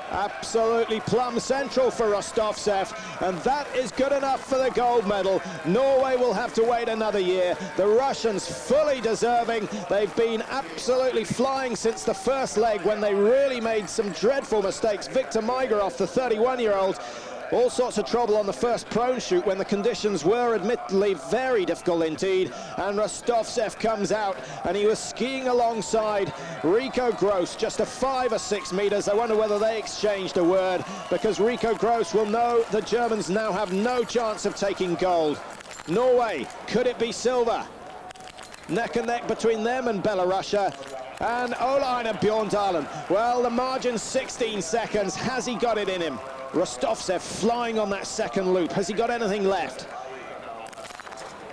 Speaker 1: Absolutely plumb central for Rostovtsev, and that is good enough for the gold medal. Norway will have to wait another year. The Russians fully deserving. They've been absolutely flying since the first leg, when they really made some dreadful mistakes. Viktor Maigarov, the 31-year-old, all sorts of trouble on the first prone shoot when the conditions were admittedly very difficult indeed. And Rostovtsev comes out, and he was skiing alongside Rico Gross, just a 5 or 6 meters. I wonder whether they exchanged a word, because Rico Gross will know the Germans now have no chance of taking gold. Norway, could it be silver? Neck and neck between them and Belarus. And Olaine Bjorndalen, well, the margin's 16 seconds. Has he got it in him? Rostovtsev flying on that second loop. Has he got anything left?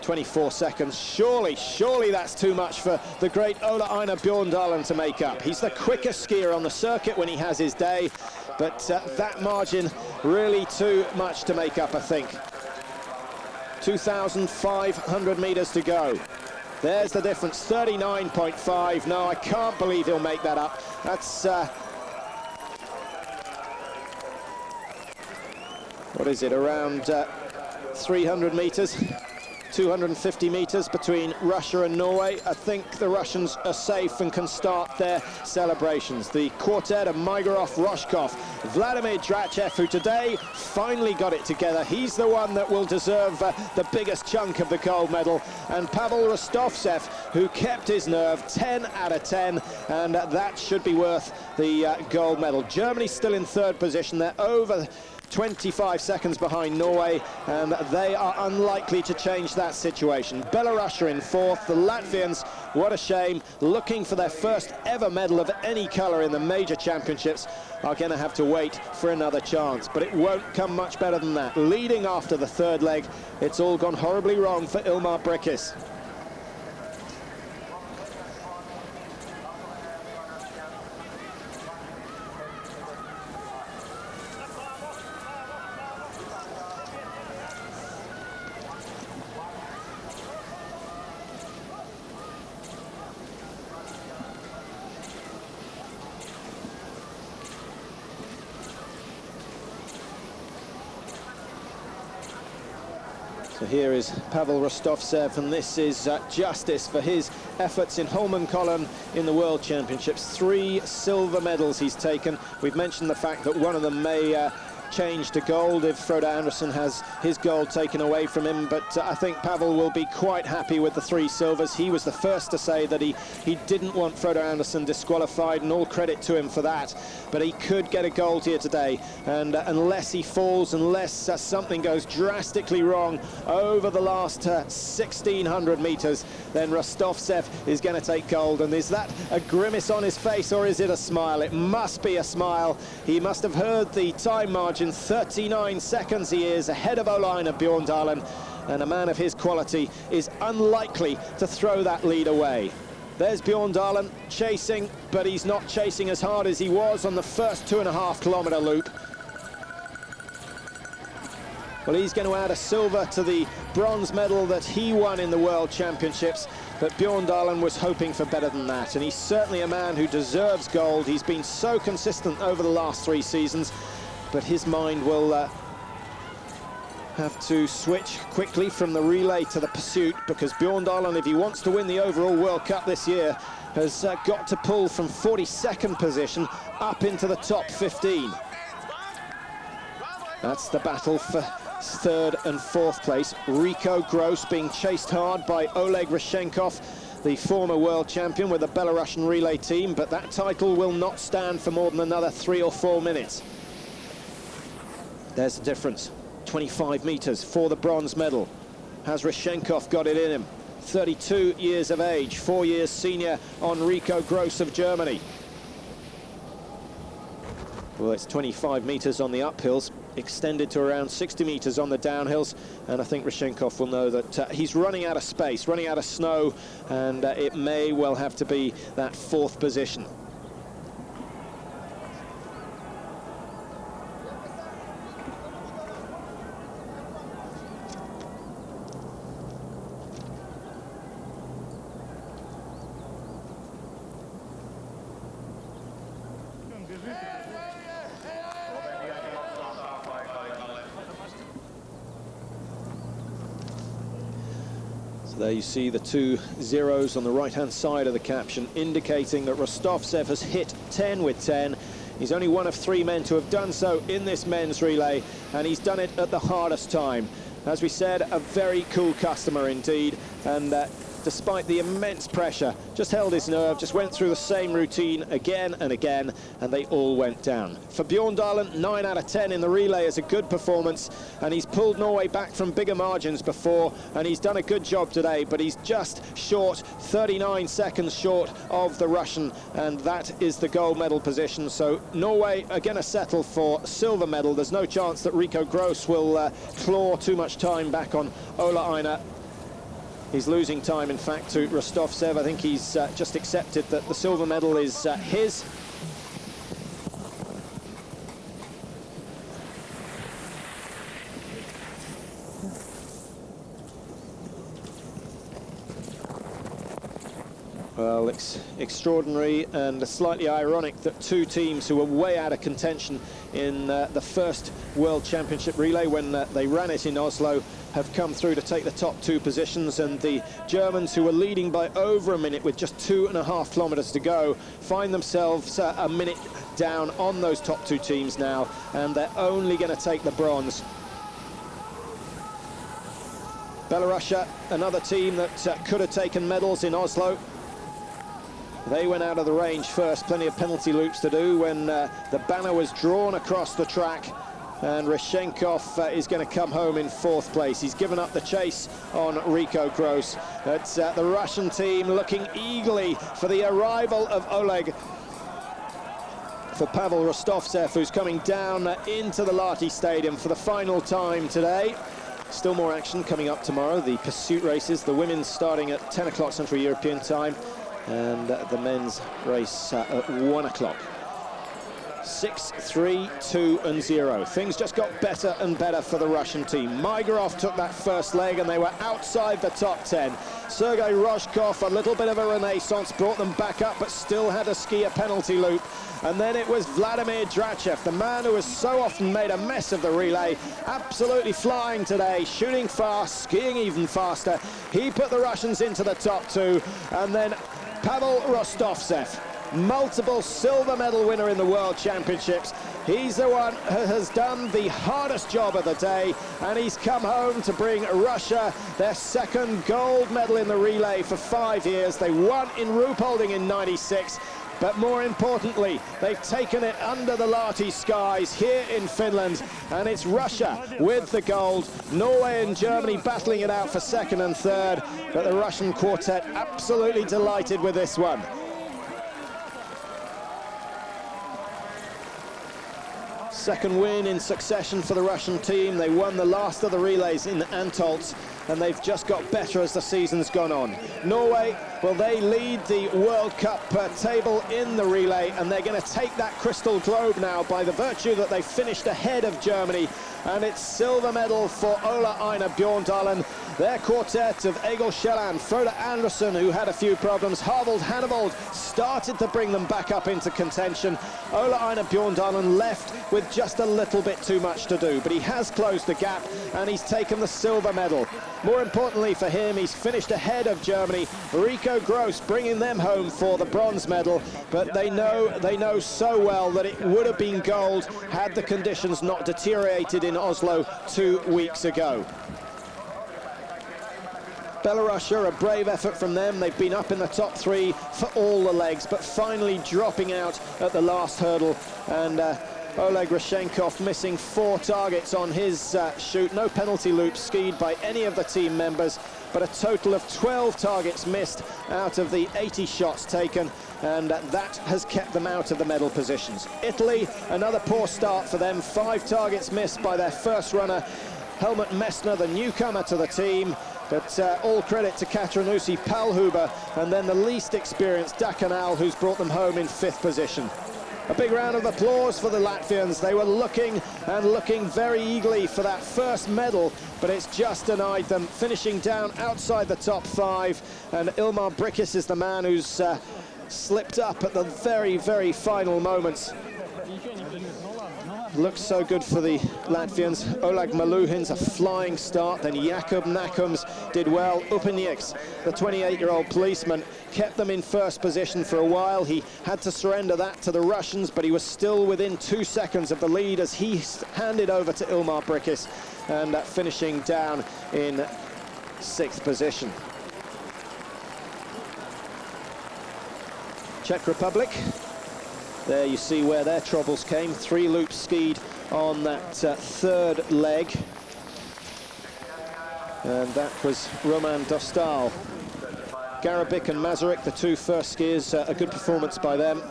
Speaker 1: 24 seconds. Surely that's too much for the great Olaine Bjorndalen to make up. He's the quickest skier on the circuit when he has his day, but that margin really too much to make up, I think. 2,500 meters to go. There's the difference, 39.5. No, I can't believe he'll make that up. That's what is it, around 300 meters, 250 meters between Russia and Norway. I think the Russians are safe and can start their celebrations. The quartet of Maigarov, Roshkov, Vladimir Drachev, who today finally got it together. He's the one that will deserve the biggest chunk of the gold medal. And Pavel Rostovtsev, who kept his nerve, 10 out of 10, and that should be worth the gold medal. Germany still in 3rd position. They're over 25 seconds behind Norway, and they are unlikely to change that situation. Belarus are in 4th. The Latvians, what a shame, looking for their first ever medal of any colour in the major championships, are going to have to wait for another chance. But it won't come much better than that. Leading after the 3rd leg, it's all gone horribly wrong for Ilmar Brikis. So here is Pavel Rostovtsev, and this is justice for his efforts in Holmenkollen in the World Championships. 3 silver medals he's taken. We've mentioned the fact that one of them may change to gold if Frode Andersen has his gold taken away from him, but I think Pavel will be quite happy with the 3 silvers. He was the first to say that he didn't want Frode Andersen disqualified, and all credit to him for that, but he could get a gold here today, and unless he falls, unless something goes drastically wrong over the last 1600 meters, then Rostovtsev is going to take gold. And is that a grimace on his face, or is it a smile? It must be a smile. He must have heard the time margin. 39 seconds he is ahead of Olaine Bjorndalen, and a man of his quality is unlikely to throw that lead away. There's Bjorndalen chasing, but he's not chasing as hard as he was on the first 2.5 kilometer loop. Well, he's going to add a silver to the bronze medal that he won in the World Championships, but Bjorndalen was hoping for better than that, and he's certainly a man who deserves gold. He's been so consistent over the last 3 seasons, but his mind will have to switch quickly from the relay to the pursuit, because Bjorndalen, if he wants to win the overall World Cup this year, has got to pull from 42nd position up into the top 15. That's the battle for 3rd and 4th place. Rico Gross being chased hard by Oleg Rishenkov, the former world champion with the Belarusian relay team, but that title will not stand for more than another 3 or 4 minutes. There's the difference. 25 meters for the bronze medal. Has Rishenkov got it in him? 32 years of age, 4 years senior on Rico Gross of Germany. Well, it's 25 meters on the uphills, extended to around 60 meters on the downhills, and I think Rishenkov will know that he's running out of space, running out of snow, and it may well have to be that 4th position. There you see the 2 zeros on the right-hand side of the caption, indicating that Rostovtsev has hit 10 with 10. He's only one of 3 men to have done so in this men's relay, and he's done it at the hardest time. As we said, a very cool customer indeed, and despite the immense pressure, just held his nerve, just went through the same routine again and again, and they all went down. For Bjorndalen, 9 out of 10 in the relay is a good performance, and he's pulled Norway back from bigger margins before, and he's done a good job today, but he's just short, 39 seconds short of the Russian, and that is the gold medal position. So Norway are going to settle for silver medal. There's no chance that Rico Gross will claw too much time back on Olaine. He's losing time, in fact, to Rostovtsev. I think he's just accepted that the silver medal is his. Well, it's extraordinary and slightly ironic that 2 teams who were way out of contention in the first World Championship relay when they ran it in Oslo have come through to take the top 2 positions, and the Germans, who were leading by over a minute with just 2.5 kilometers to go, find themselves a minute down on those top 2 teams now, and they're only going to take the bronze. Belarus, another team that could have taken medals in Oslo. They went out of the range first, plenty of penalty loops to do when the banner was drawn across the track, and Rishenkov is going to come home in 4th place. He's given up the chase on Rico Gross. It's the Russian team looking eagerly for the arrival of Oleg, for Pavel Rostovtsev, who's coming down into the Lahti Stadium for the final time today. Still more action coming up tomorrow. The pursuit races, the women's starting at 10 o'clock Central European time, and the men's race at 1 o'clock. 6, 3, 2 and 0. Things just got better and better for the Russian team. Mygorov took that first leg and they were outside the top 10. Sergei Rozhkov, a little bit of a renaissance, brought them back up, but still had to ski a penalty loop. And then it was Vladimir Drachev, the man who has so often made a mess of the relay, absolutely flying today, shooting fast, skiing even faster. He put the Russians into the top 2, and then Pavel Rostovtsev, multiple silver medal winner in the World Championships, He's the one who has done the hardest job of the day, and he's come home to bring Russia their second gold medal in the relay for 5 years. They won in Ruhpolding in '96, but more importantly, they've taken it under the Lahti skies here in Finland, and it's Russia with the gold. Norway and Germany battling it out for second and third, but the Russian quartet absolutely delighted with this one. Second win in succession for the Russian team. They won the last of the relays in Antolz, and they've just got better as the season's gone on. Norway, well, they lead the World Cup table in the relay, and they're going to take that crystal globe now by the virtue that they finished ahead of Germany, and it's silver medal for Ola Einar Bjorndalen. Their quartet of Egil Kielland, Frode Andersen, who had a few problems, Harvold Hannevold started to bring them back up into contention. Ola Einar Bjorndalen left with just a little bit too much to do, but he has closed the gap and he's taken the silver medal. More importantly for him, he's finished ahead of Germany. Rico Gross bringing them home for the bronze medal, but they know so well that it would have been gold had the conditions not deteriorated in Oslo 2 weeks ago. Belarusia, a brave effort from them. They've been up in the top 3 for all the legs, but finally dropping out at the last hurdle. And Oleg Rashenkov missing 4 targets on his shoot. No penalty loops skied by any of the team members, but a total of 12 targets missed out of the 80 shots taken, and that has kept them out of the medal positions. Italy, another poor start for them. 5 targets missed by their first runner, Helmut Messner, the newcomer to the team. But all credit to Katrinusi Palhuber, and then the least experienced Dakanal, who's brought them home in 5th position. A big round of applause for the Latvians. They were looking very eagerly for that first medal, but it's just denied them, finishing down outside the top 5. And Ilmar Brikis is the man who's slipped up at the very, very final moments. Looks so good for the Latvians. Oleg Maluhin's a flying start, then Jakub Nakums did well. Upenieks, the 28-year-old policeman, kept them in first position for a while. He had to surrender that to the Russians, but he was still within 2 seconds of the lead as he handed over to Ilmar Brikis, and finishing down in 6th position. Czech Republic. There you see where their troubles came. 3 loops skied on that 3rd leg. And that was Roman Dostal. Garabik and Masaryk, the 2 first skiers, a good performance by them.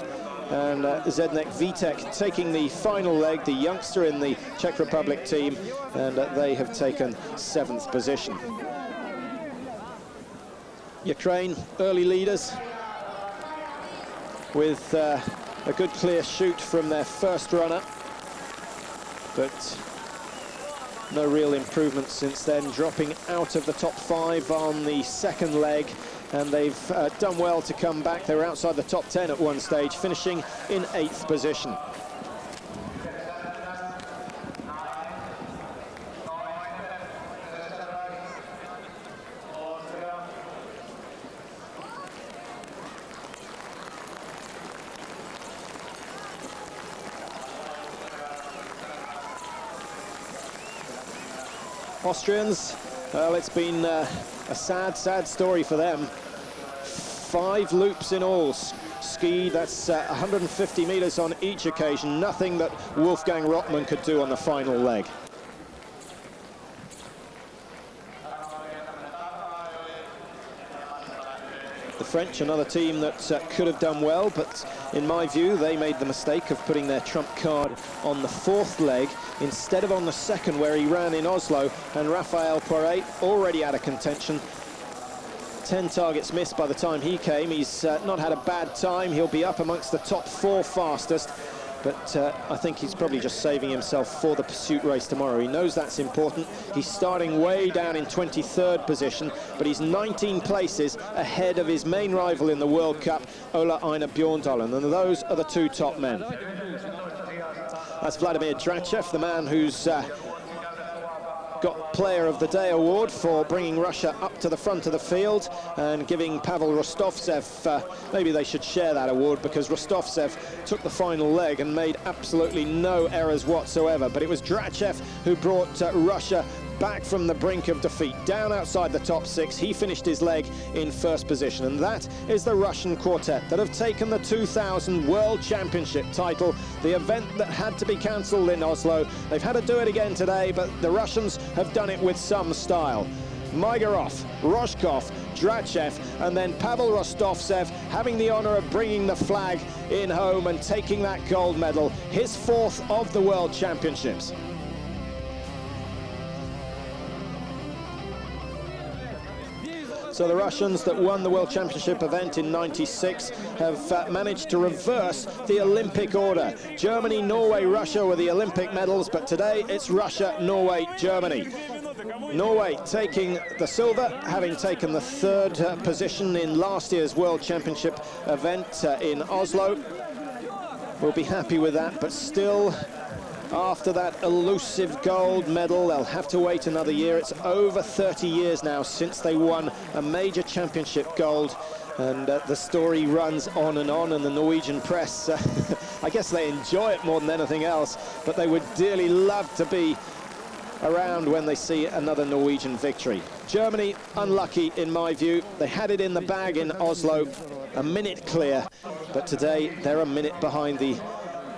Speaker 1: And Zednek Vitek taking the final leg, the youngster in the Czech Republic team, and they have taken 7th position. Ukraine, early leaders, with a good clear shoot from their first runner, but no real improvement since then, dropping out of the top 5 on the 2nd leg, and they've done well to come back. They were outside the top 10 at one stage, finishing in 8th position. Austrians, well, it's been a sad, sad story for them. 5 loops in all skied, that's 150 meters on each occasion, nothing that Wolfgang Rottmann could do on the final leg. The French, another team that could have done well, but in my view, they made the mistake of putting their trump card on the 4th leg instead of on the 2nd, where he ran in Oslo. And Raphael Poiret, already out of contention. 10 targets missed by the time he came. He's not had a bad time. He'll be up amongst the top 4 fastest. But I think he's probably just saving himself for the pursuit race tomorrow. He knows that's important. He's starting way down in 23rd position, but he's 19 places ahead of his main rival in the World Cup, Ola Einar Bjorndalen, and those are the 2 top men. That's Vladimir Drachev, the man who's got Player of the Day award for bringing Russia up to the front of the field and giving Pavel Rostovtsev, maybe they should share that award, because Rostovtsev took the final leg and made absolutely no errors whatsoever. But it was Drachev who brought Russia back from the brink of defeat, down outside the top 6. He finished his leg in first position, and that is the Russian quartet that have taken the 2000 World Championship title, the event that had to be cancelled in Oslo. They've had to do it again today, but the Russians have done it with some style. Mygorov, Rojkov, Drachev, and then Pavel Rostovtsev having the honour of bringing the flag in home and taking that gold medal, his 4th of the World Championships. So the Russians that won the World Championship event in '96 have managed to reverse the Olympic order. Germany, Norway, Russia were the Olympic medals, but today it's Russia, Norway, Germany. Norway taking the silver, having taken the 3rd position in last year's World Championship event in Oslo. We'll be happy with that, but still, after that elusive gold medal, they'll have to wait another year. It's over 30 years now since they won a major championship gold, and the story runs on, and the Norwegian press, I guess they enjoy it more than anything else, but they would dearly love to be around when they see another Norwegian victory. Germany, unlucky in my view. They had it in the bag in Oslo, a minute clear, but today they're a minute behind the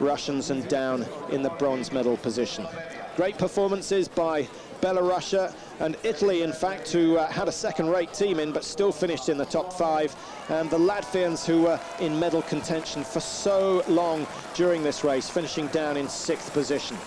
Speaker 1: Russians and down in the bronze medal position. Great performances by Belarus and Italy, in fact, who had a second-rate team in but still finished in the top 5, and the Latvians, who were in medal contention for so long during this race, finishing down in 6th position.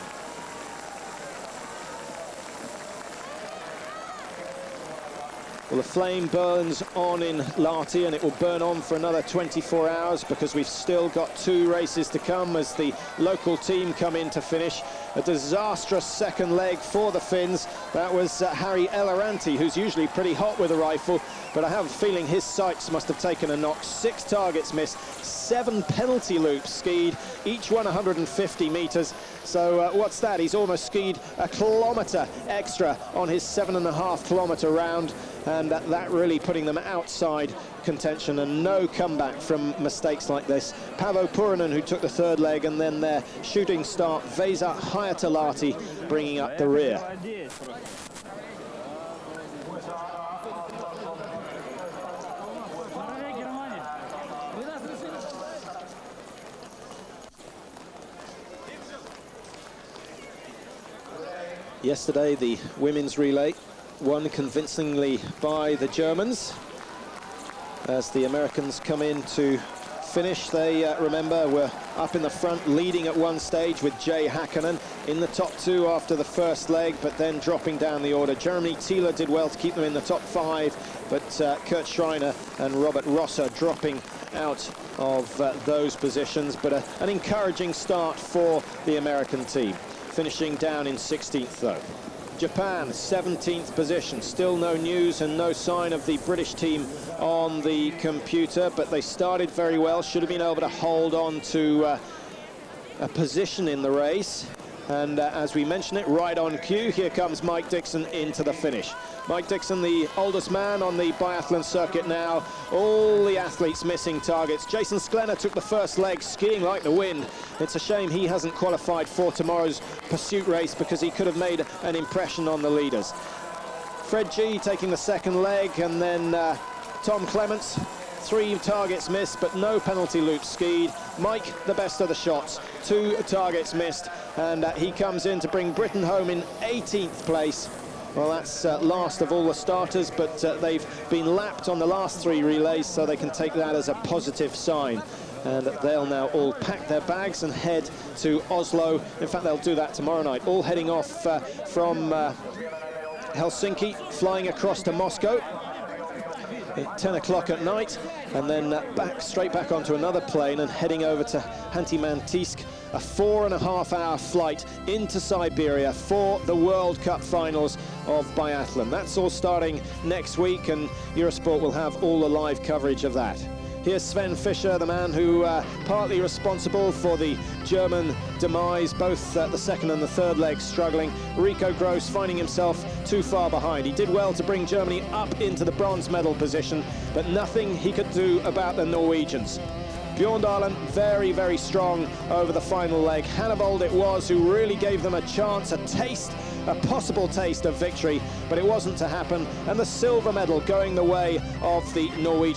Speaker 1: Well, the flame burns on in Lahti, and it will burn on for another 24 hours because we've still got 2 races to come as the local team come in to finish. A disastrous second leg for the Finns. That was Harry Elaranti, who's usually pretty hot with a rifle, but I have a feeling his sights must have taken a knock. 6 targets missed, 7 penalty loops skied, each one 150 meters. So what's that? He's almost skied a kilometer extra on his 7.5 kilometer round, and that really putting them outside contention, and no comeback from mistakes like this. Paavo Purinen, who took the 3rd leg, and then their shooting star Vesa Hayatalahti bringing up the rear. Yesterday, the women's relay won convincingly by the Germans. As the Americans come in to finish, they, remember, were up in the front, leading at one stage with Jay Häkkinen in the top 2 after the first leg, but then dropping down the order. Jeremy Thiele did well to keep them in the top 5, but Kurt Schreiner and Robert Rosser dropping out of those positions. But an encouraging start for the American team, finishing down in 16th though. Japan, 17th position. Still no news and no sign of the British team on the computer, but they started very well. Should have been able to hold on to a position in the race. And as we mentioned it, right on cue, here comes Mike Dixon into the finish. Mike Dixon, the oldest man on the biathlon circuit now. All the athletes missing targets. Jason Sklenar took the first leg, skiing like the wind. It's a shame he hasn't qualified for tomorrow's pursuit race because he could have made an impression on the leaders. Fred G taking the second leg, and then Tom Clements. 3 targets missed, but no penalty loops skied. Mike, the best of the shots. 2 targets missed, and he comes in to bring Britain home in 18th place. Well, that's last of all the starters, but they've been lapped on the last 3 relays, so they can take that as a positive sign. And they'll now all pack their bags and head to Oslo. In fact, they'll do that tomorrow night, all heading off from Helsinki, flying across to Moscow at 10 o'clock at night, and then straight back onto another plane and heading over to Khanty-Mansiysk, a 4.5-hour flight into Siberia for the World Cup finals of biathlon. That's all starting next week, and Eurosport will have all the live coverage of that. Here's Sven Fischer, the man who partly responsible for the German demise, both the second and the third legs struggling. Rico Gross finding himself too far behind. He did well to bring Germany up into the bronze medal position, but nothing he could do about the Norwegians. Bjorn Dahlen very, very strong over the final leg. Hannevold it was who really gave them a chance, a possible taste of victory, but it wasn't to happen. And the silver medal going the way of the Norwegians.